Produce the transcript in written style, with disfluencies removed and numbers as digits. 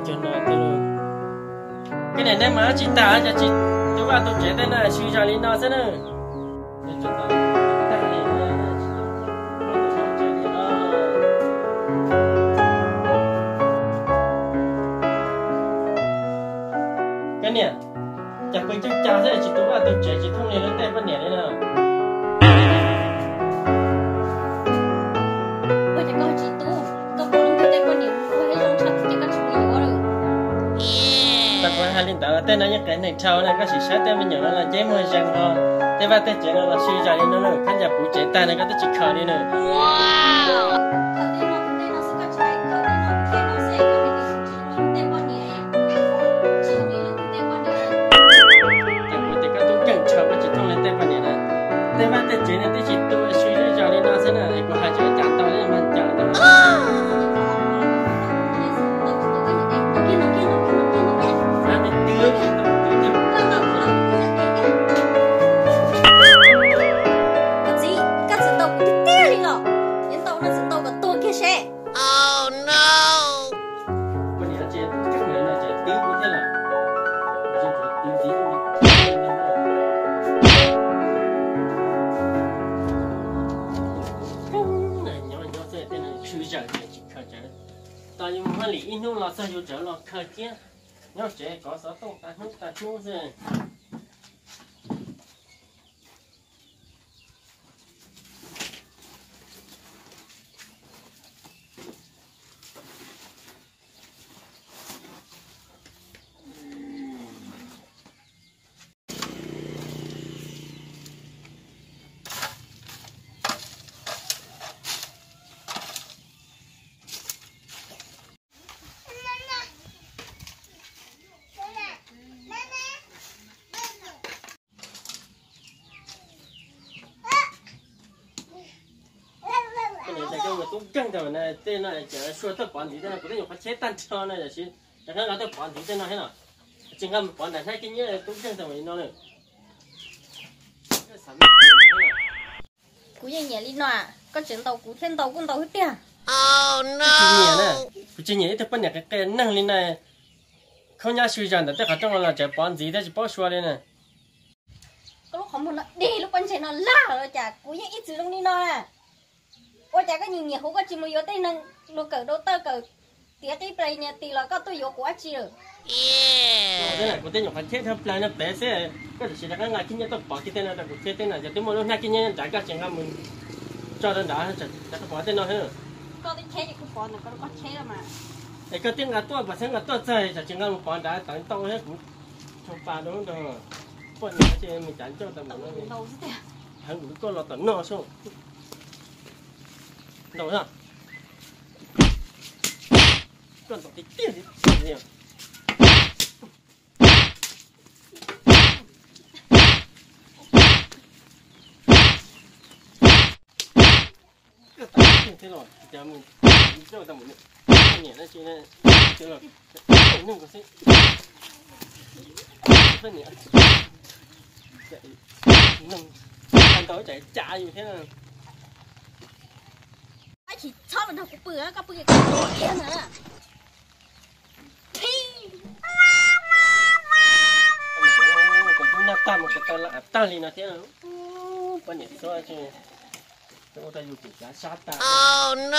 cho nó tôi cái này đem mà chị ta cho chị tôi bảo tôi chế tên là suy ra lý nó thế nữa để cho ta ta đi cái này chả quên chắc chả thế chị tôi bảo tôi chế chị thông này lên tay vấn đề đấy nào hai linh tạo tên nó những cái này trâu này có sự sát tên mình nhận nó là chế môi răng ho thế và tên chế nó là suy ra đi nó nữa khán giả phụ chế tay này có tới chỉ khờ đi nữa tên và tên chế này tên chỉ tôi suy ra đi nó sẽ là của hai chữ chặt tao đấy mà chặt tại vì mà lý in là sao vô trở là khờ kia nhau trẻ có sáu tông ta hút ta chú rồi tôi căng rồi này tên này chỉ说到管理的那不能用发车单车呢就是，然后拿到管理的那嘿喏，正个管理太紧要，都căng rồi nó nữa. Cú gì nhỉ đi nọ, con chuyển tàu cú thêm tàu con tàu hết tiền. Oh no. Cú nhỉ nè, cú nhỉ thì bên nhà cái năng lên này, không nhá suy rằng tất cả trong là chỉ quản lý đó chỉ bảo xóa lên này. Có lúc không muốn nó đi lúc con chạy nó la rồi chả, cú gì ít chữ trong đi nọ nè. Ôi chả có nhiều hú có chỉ một yếu tên năng nó cỡ đâu tơ cỡ tía cái play nhà tì là có tôi yếu quá chi rồi. Thế này có tên nhục phản thiết theo play nó bé sẽ có thể chỉ là cái ngày kinh nghiệm tôi bỏ cái tên này cái tên này giờ tới một lúc nay kinh nghiệm giải các trường hợp mình cho đơn đã chắc chắc bỏ tên nó hết rồi. Có tên chế thì không bỏ được có chế rồi mà. Cái cái tiếng là tôi bản thân là tôi chơi chắc trường hợp mình bỏ đã tận tông hết cũng không phá đúng rồi. Bọn nhà chị mình chẳng cho tầm nó này. Hắn cũng có là tận no số. Đâu hả? Con tao tí tiền đi. Thế rồi, giờ mình cho tao một nhẹ nó chỉ là chứ là không có gì. Phân nhẹ. Chạy nằm ăn tối chạy chạy như thế nào? Chỉ cho mình học bữa có bữa cái đồ nữa. Còn tôi nạp tam một cái tao là tao liền nó thế nào? Quan niệm số chứ. Tôi ta dùng cái giá sát ta. Oh no.